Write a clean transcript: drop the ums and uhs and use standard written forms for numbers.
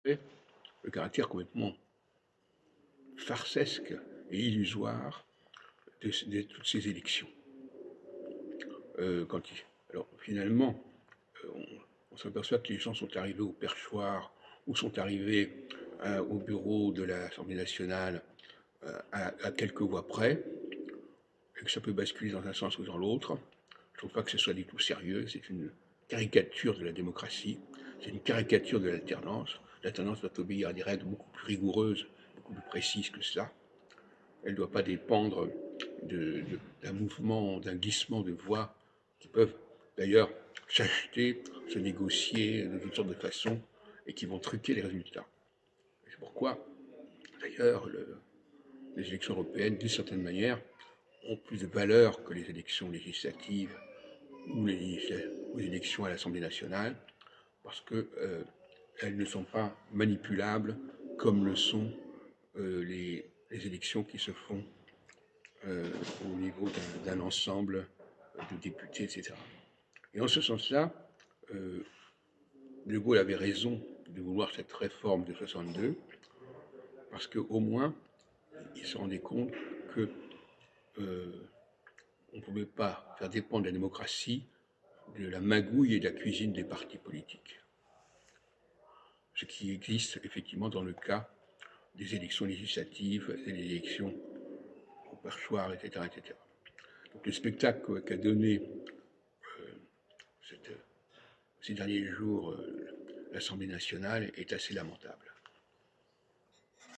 Et le caractère complètement farcesque et illusoire de toutes ces élections. Alors finalement, on s'aperçoit que les gens sont arrivés au perchoir ou sont arrivés au bureau de l'Assemblée nationale à quelques voix près, et que ça peut basculer dans un sens ou dans l'autre. Je ne trouve pas que ce soit du tout sérieux, c'est une caricature de la démocratie, c'est une caricature de l'alternance. L'alternance doit obéir à des règles beaucoup plus rigoureuses, beaucoup plus précises que cela. Elle ne doit pas dépendre d'un mouvement, d'un glissement de voix qui peuvent d'ailleurs s'acheter, se négocier de toutes sortes de façons et qui vont truquer les résultats. C'est pourquoi, d'ailleurs, les élections européennes, d'une certaine manière, ont plus de valeur que les élections législatives ou les élections à l'Assemblée nationale, parce qu'elles ne sont pas manipulables comme le sont les élections qui se font au niveau d'un ensemble de députés, etc. Et en ce sens-là, De Gaulle avait raison de vouloir cette réforme de 62, parce qu'au moins, il se rendait compte que on ne pouvait pas faire dépendre la démocratie de la magouille et de la cuisine des partis politiques. Ce qui existe effectivement dans le cas des élections législatives et des élections au perchoir, etc. etc. Donc le spectacle qu'a donné ces derniers jours l'Assemblée nationale est assez lamentable.